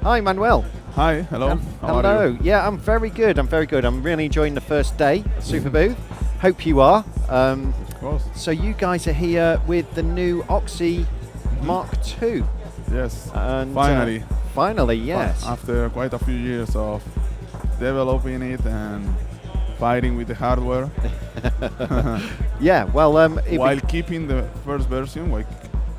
Hi, Manuel. Hi, hello. How are Hello. you? Yeah, I'm very good. I'm really enjoying the first day at Superbooth. Hope you are. Of course. So you guys are here with the new Oxi Mark II. Yes. And, finally. Finally, yes. After quite a few years of developing it and fighting with the hardware. Yeah. Well, while keeping the first version, like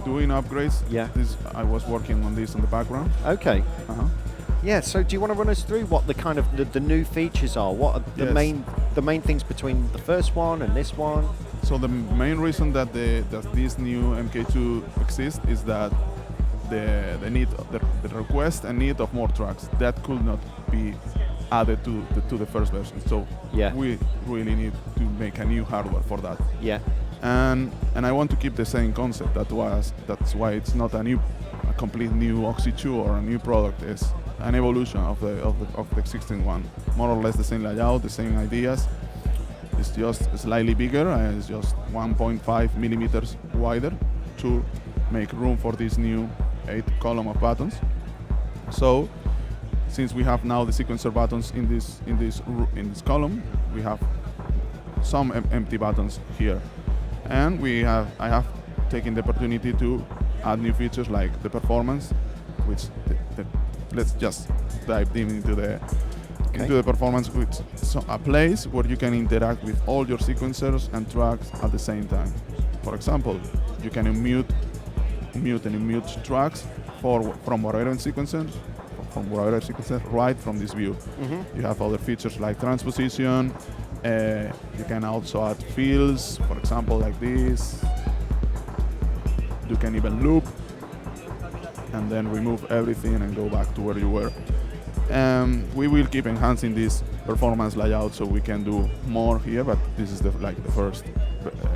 doing upgrades. Yeah. I was working on this in the background. Okay. Uh-huh. Yeah. So do you want to run us through what the kind of the new features are? What are the main things between the first one and this one? So the main reason that this new MK2 exists is that the request and need of more tracks that could not be added to the first version. So yeah. we really need to make a new hardware for that. Yeah. And I want to keep the same concept. That's why it's not a complete new Oxi 2 or a new product. It's an evolution of the existing one. More or less the same layout, the same ideas. It's just slightly bigger, and it's just 1.5 millimeters wider to make room for this new 8 column of buttons. So, since we have now the sequencer buttons in this column, we have some empty buttons here, and I have taken the opportunity to add new features like the performance, which let's just dive deep into the performance, with a place where you can interact with all your sequencers and tracks at the same time. For example, you can mute and unmute tracks from whatever sequencer right from this view. Mm-hmm. You have other features like transposition. You can also add fills, for example, like this. You can even loop and then remove everything and go back to where you were. We will keep enhancing this performance layout so we can do more here, but this is the first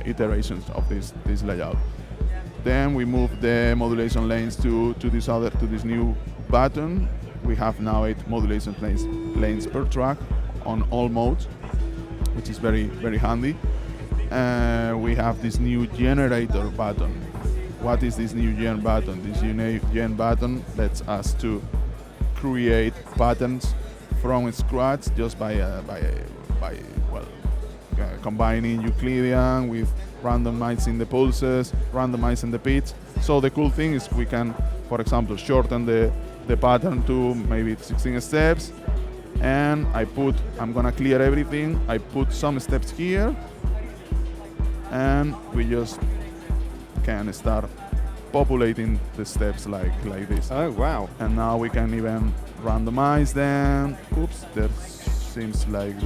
iterations of this layout. Then we move the modulation lanes to this new button. We have now 8 modulation lanes per track on all modes, which is very, very handy. We have this new generator button. What is this new gen button? This gen button lets us to create patterns from scratch just by combining Euclidean with randomizing the pulses, randomizing the pitch. So the cool thing is we can, for example, shorten the pattern to maybe 16 steps, and I'm gonna clear everything. I put some steps here, and we just can start populating the steps like this. Oh wow! And now we can even randomize them. Oops, there seems like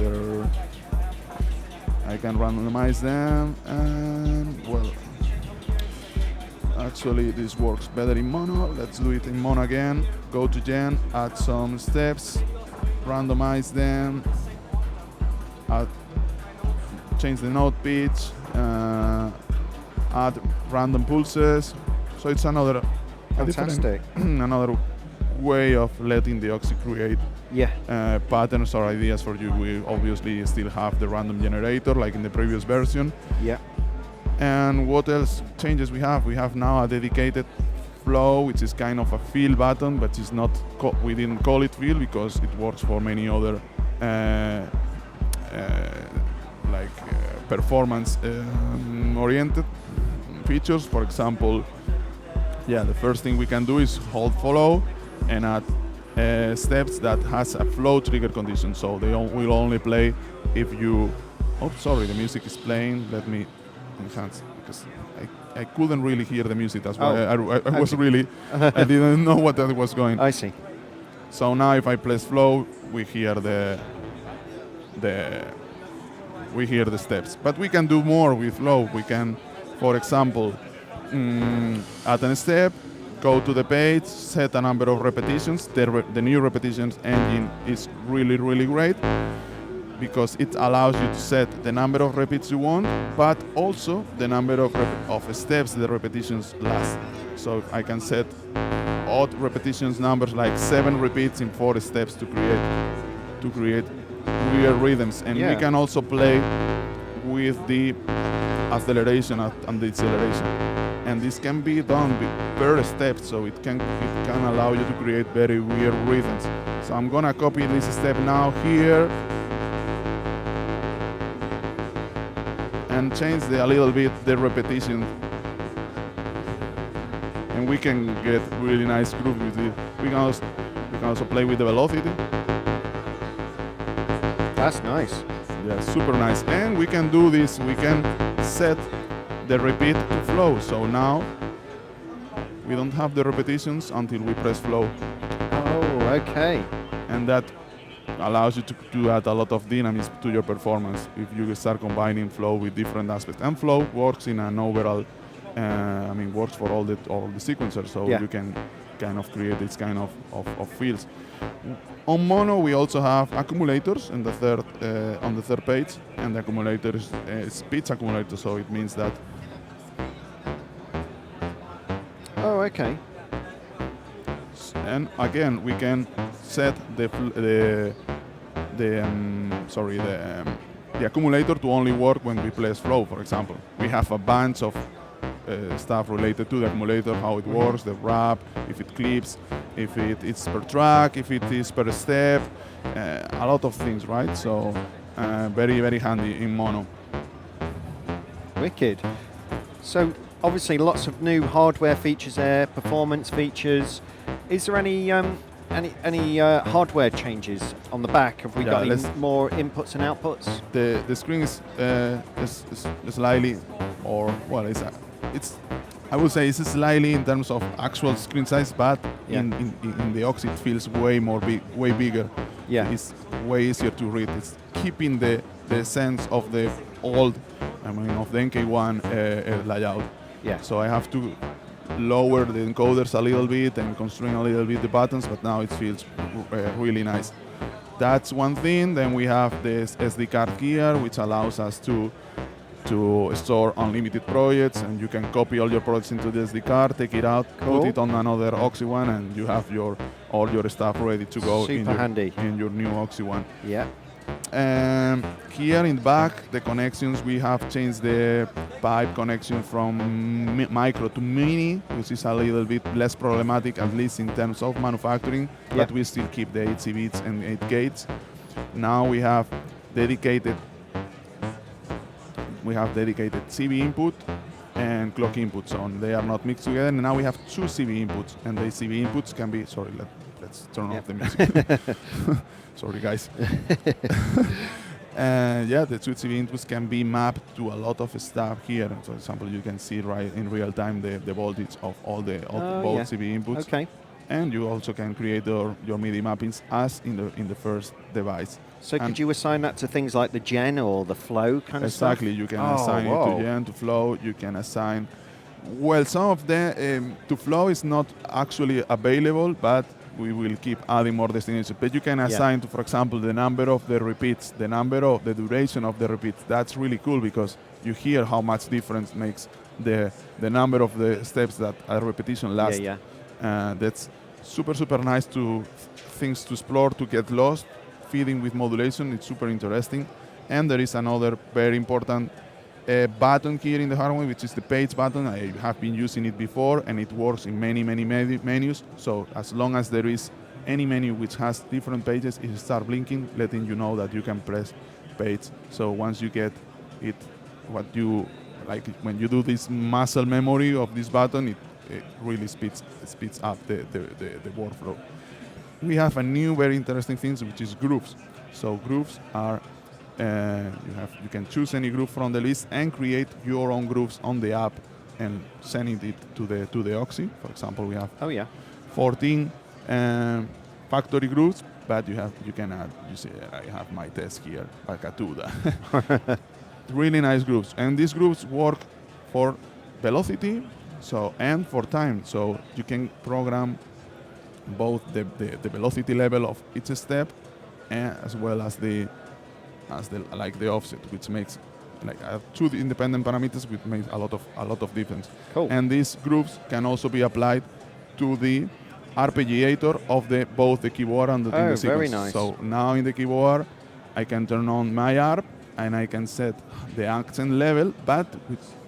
I can randomize them, and well, actually this works better in mono. Let's do it in mono again. Go to gen, add some steps, randomize them, change the note pitch, add random pulses. So it's another another way of letting the Oxi create patterns or ideas for you. We obviously still have the random generator like in the previous version. Yeah. And what else changes we have? We have now a dedicated flow, which is kind of a fill button, but it's not. We didn't call it fill because it works for many other performance oriented features. For example, the first thing we can do is hold follow and add steps that has a flow trigger condition. So they will only play if you. Oh, sorry, the music is playing. Let me enhance because I couldn't really hear the music. That's why I was really. I didn't know what that was going. I see. So now if I press flow, we hear the steps. But we can do more with flow. We can, for example, add a step, go to the page, set a number of repetitions. The new repetitions engine is really, really great because it allows you to set the number of repeats you want, but also the number of steps the repetitions last. So I can set odd repetitions numbers like 7 repeats in 4 steps to create weird rhythms. And we can also play with the acceleration and deceleration. and this can be done per step, so it can allow you to create very weird rhythms. So I'm gonna copy this step now here and change a little bit the repetition, and we can get really nice groove with it. We can also play with the velocity. That's nice. Yeah, super nice. And we can do this, we can set the repeat to flow. So now we don't have the repetitions until we press flow. Oh, okay. And that allows you to add a lot of dynamism to your performance if you start combining flow with different aspects. And flow works in an overall, works for all the sequencers, so you can kind of create this kind of fields. On mono, we also have accumulators in the on the third page, and the accumulator is pitch accumulator, so it means that. Oh, okay. And again, we can set the accumulator to only work when we place flow. For example, we have a bunch of stuff related to the accumulator, how it works, the wrap, if it clips, if it's per track, if it is per step, a lot of things, right? So very, very handy in mono. Wicked. So obviously lots of new hardware features there, performance features. Is there any hardware changes on the back? Have we got any more inputs and outputs? The screen is slightly, or well, it's I would say it's slightly in terms of actual screen size, but in the Oxi it feels way bigger. Yeah, it's way easier to read. It's keeping the sense of the old, of the MK1 layout. Yeah. So I have to lower the encoders a little bit and constrain a little bit the buttons, but now it feels really nice. That's one thing. Then we have this SD card here, which allows us to store unlimited projects, and you can copy all your projects into the SD card, take it out, put it on another Oxi One, and you have all your stuff ready to go in your new Oxi One. Yeah. Here in the back, the connections, we have changed the pipe connection from micro to mini, which is a little bit less problematic, at least in terms of manufacturing, but we still keep the 8 bits and 8 gates. Now we have dedicated CV input and clock input, so they are not mixed together. And now we have 2 CV inputs, and the CV inputs can be, sorry, let's turn off the music. Sorry, guys. The 2 CV inputs can be mapped to a lot of stuff here. For example, you can see right in real time the voltage of all both CV inputs. Okay. And you also can create your MIDI mappings as in the first device. So could you assign that to things like the gen or the flow kind of stuff? Exactly, you can assign it to gen, to flow. You can assign, well, some of them to flow is not actually available, but we will keep adding more destinations. But you can assign to, for example, the number of the repeats, the number of the duration of the repeats. That's really cool because you hear how much difference makes the number of the steps that a repetition lasts. That's super nice things to explore, to get lost. Feeding with modulation, it's super interesting. And there is another very important button here in the hardware, which is the page button. I have been using it before, and it works in many menus. So as long as there is any menu which has different pages, it starts blinking, letting you know that you can press page. So once you get it, what you like, when you do this muscle memory of this button, it really speeds up the workflow. We have a new very interesting thing, which is grooves. So grooves are you can choose any groove from the list and create your own grooves on the app and sending it to the Oxi. For example, we have 14 factory grooves, but you can add. You see, I have my test here, Bakatuda. Really nice grooves, and these grooves work for velocity, and for time. So you can program both the velocity level of each step, as well as the offset, which makes two independent parameters, which makes a lot of difference. Cool. And these grooves can also be applied to the arpeggiator of both the keyboard and the sequence. Very nice. So now in the keyboard, I can turn on my arp and I can set the accent level, but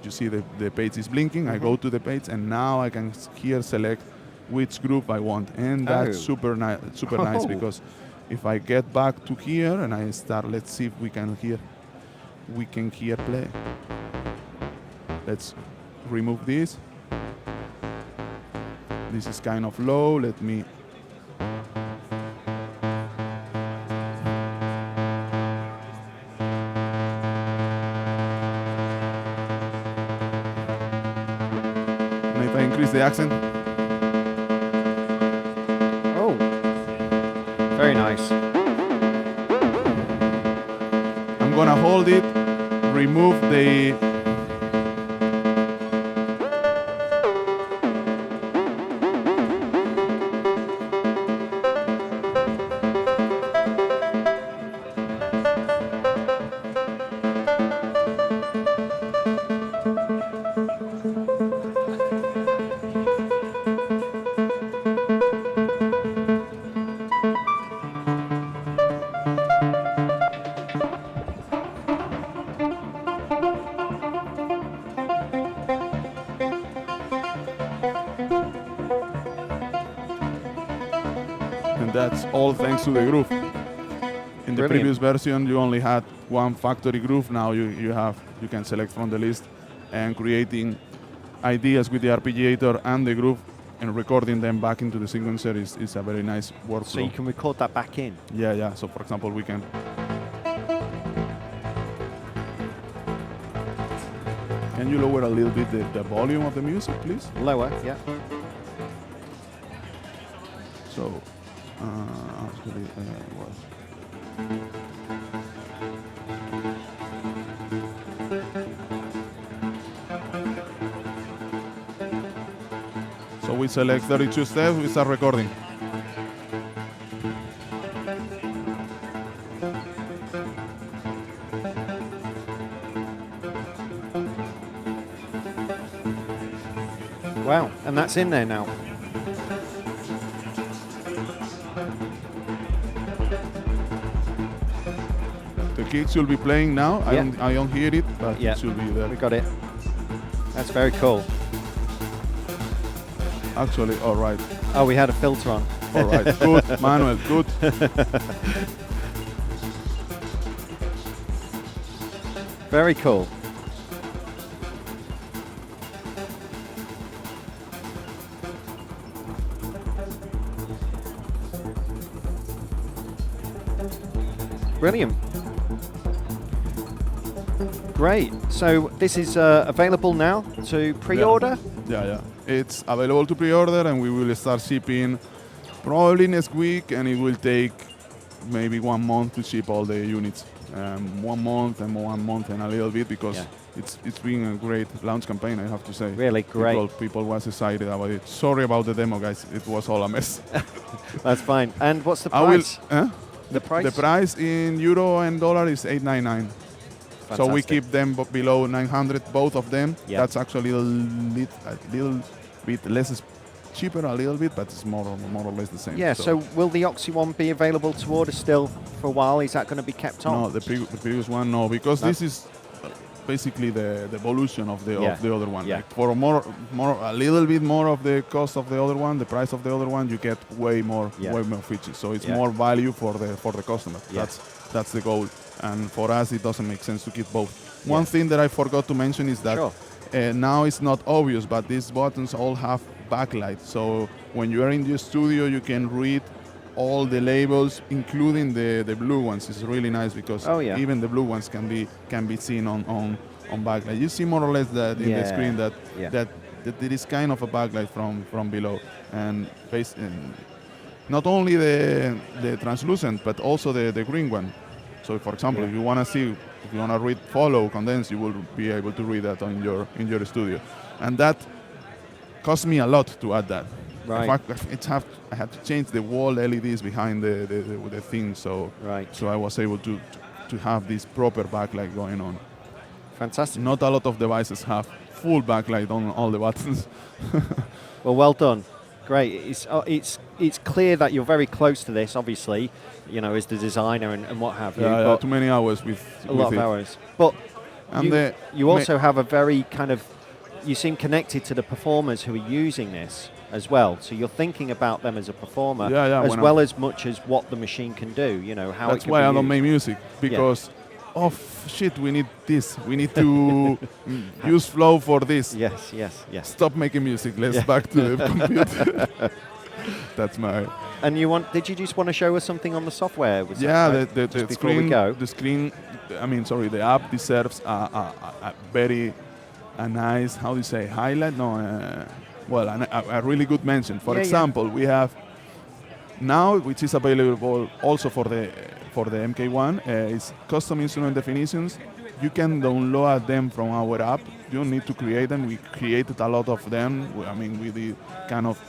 you see the page is blinking. I go to the page, and now I can here select which groove I want, and that's super nice because if I get back to here and I start, let's see if we can hear play. Let's remove this. This is kind of low. Let me. And if I increase the accent. Oh, very nice. I'm gonna hold it, remove the. That's all thanks to the groove. In the previous version, you only had one factory groove. Now you can select from the list, and creating ideas with the arpeggiator and the groove and recording them back into the sequencer is a very nice workflow. So you can record that back in? Yeah. So for example, we can. Can you lower a little bit the volume of the music, please? Lower, yeah. So. Actually, so we select 32 steps, we start recording. Wow, and that's in there now. The kick should be playing now. I don't hear it, but it should be there. We got it. That's very cool. Actually, all right. Oh, we had a filter on. All right, good, Manuel, good. Very cool. Brilliant. Great. So this is available now to pre-order? Yeah. It's available to pre-order, and we will start shipping probably next week, and it will take maybe 1 month to ship all the units. 1 month and a little bit, because it's been a great launch campaign, I have to say. Really great. People was excited about it. Sorry about the demo, guys. It was all a mess. That's fine. And what's the price? The price? The price in euro and dollar is $899. Fantastic. So we keep them below 900, both of them. Yep. That's actually a little bit less cheaper, a little bit, but it's more or less the same. Yeah, so will the Oxi One be available to order still for a while? Is that going to be kept on? No, the previous one, no, because this is basically the evolution of the other one. Yeah. Like for a little bit more of the cost of the other one, the price of the other one, you get way more features. So it's more value for the customer. Yeah. That's the goal. And for us, it doesn't make sense to keep both. One thing that I forgot to mention is that now it's not obvious, but these buttons all have backlight. So when you are in your studio, you can read all the labels, including the blue ones. It's really nice because even the blue ones can be seen on backlight. You see more or less that in the screen that there is kind of a backlight from below, and not only the translucent, but also the green one. So, for example, if you want to read follow condense, you will be able to read that in your studio, and that cost me a lot to add that. Right. In fact, I had to change the wall LEDs behind the thing, so I was able to have this proper backlight going on. Fantastic. Not a lot of devices have full backlight on all the buttons. Well done. Great. It's clear that you're very close to this, obviously, as the designer and what have you. Yeah, too many hours with a lot of hours. But And you also have a very kind of, you seem connected to the performers who are using this as well. So you're thinking about them as a performer, as well as much as what the machine can do. You know how. That's why I don't make music, because oh shit, we need this. We need to use flow for this. Yes. Stop making music. Let's back to the computer. That's my. And did you just want to show us something on the software? Was the before screen. We go? The screen. The app deserves a very nice, how do you say, highlight? No, a really good mention. For example, we have now, which is available also for the MK1, is custom instrument definitions. You can download them from our app. You don't need to create them. We created a lot of them. We did kind of.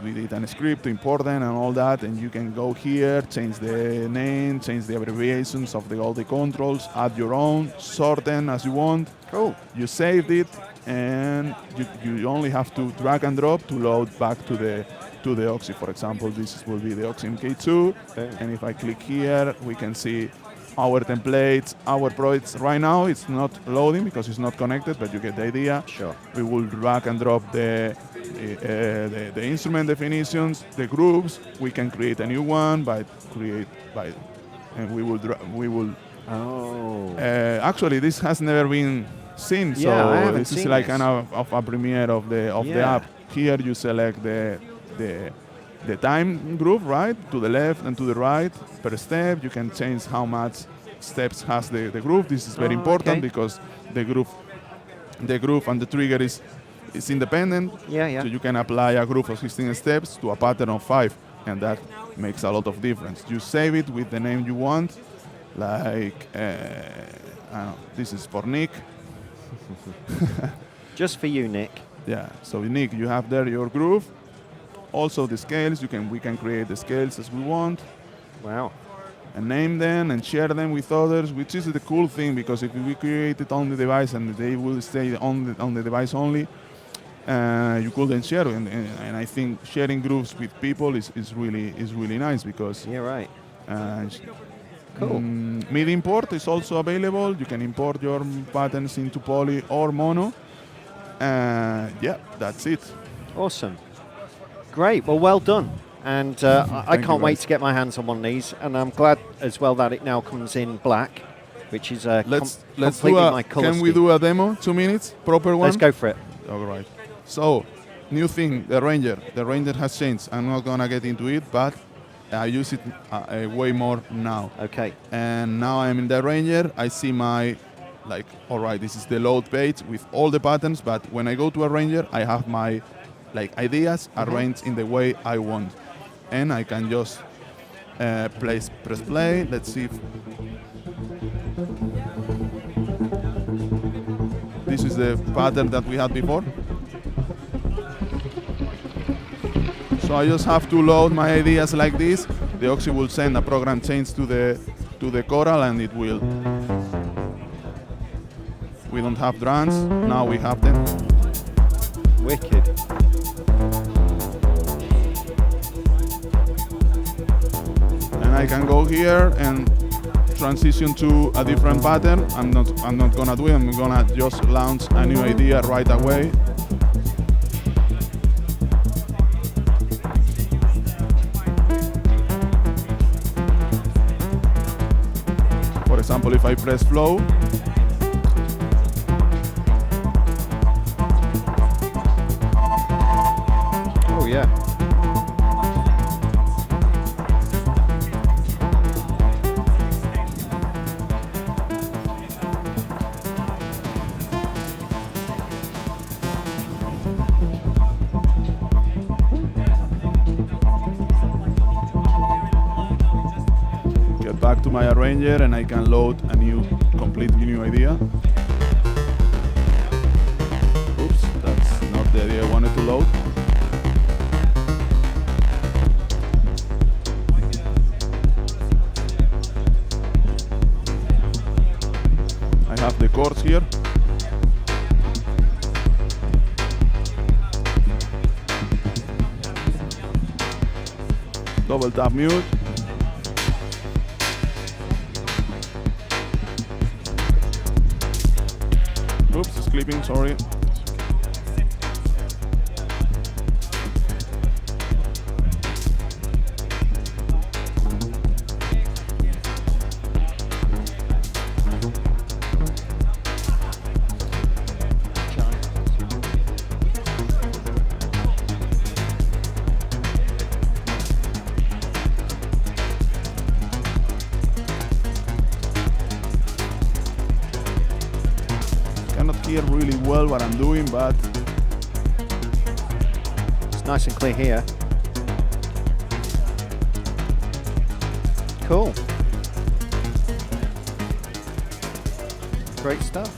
We did a script to import them and all that, and you can go here, change the name, change the abbreviations of all the controls, add your own, sort them as you want. Cool. You saved it, and you only have to drag and drop to load back to the Oxi. For example, this will be the Oxi MK2, and if I click here, we can see our templates, our projects. Right now, it's not loading because it's not connected, but you get the idea. Sure. We will drag and drop the instrument definitions, the groups. We can create a new one and we will. Oh. Actually, this has never been seen, I haven't this is seen like this. kind of a premiere of the app. Here you select the time group, right, to the left and to the right per step. You can change how much steps has the groove. This is very important because the groove and the trigger is independent. So you can apply a groove of 16 steps to a pattern of 5, and that makes a lot of difference. You save it with the name you want, like this is for Nick. Just for you, Nick. Yeah. So Nick, you have there your groove. Also the scales, we can create the scales as we want. Wow. And name them and share them with others, which is the cool thing, because if we create it on the device and they will stay on the device only, you couldn't share it. And I think sharing grooves with people is really nice because. Yeah, right. Cool. MIDI import is also available. You can import your patterns into poly or mono. That's it. Awesome. Great. Well done. And I can't wait to get my hands on one of these. And I'm glad as well that it now comes in black, which is completely my color Can we do a demo? 2 minutes? Proper one? Let's go for it. All right. So, new thing, the Ranger. The Ranger has changed. I'm not going to get into it, but I use it way more now. Okay. And now I'm in the Ranger. I see all right, this is the load page with all the patterns, but when I go to a Ranger, I have my ideas arranged in the way I want. And I can just press play. Let's see. This is the pattern that we had before. So I just have to load my ideas like this. The Oxi will send a program change to the choral, and it will. We don't have drums, now we have them. Wicked. And I can go here and transition to a different pattern. I'm not gonna do it. I'm gonna just launch a new idea right away. For example, if I press flow, oh yeah. back to my arranger and I can load a completely new idea. Oops, that's not the idea I wanted to load. I have the chords here. Double tap mute. clipping, sorry. Cannot hear really well what I'm doing, but it's nice and clear here. Cool. Great stuff.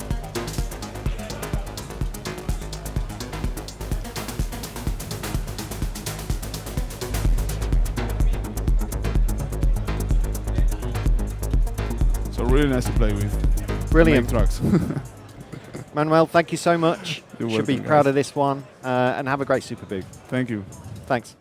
so really nice to play with. Brilliant. Make tracks. Manuel, thank you so much. You're Should be welcome, proud guys. of this one, and have a great Superbooth. Thank you. Thanks.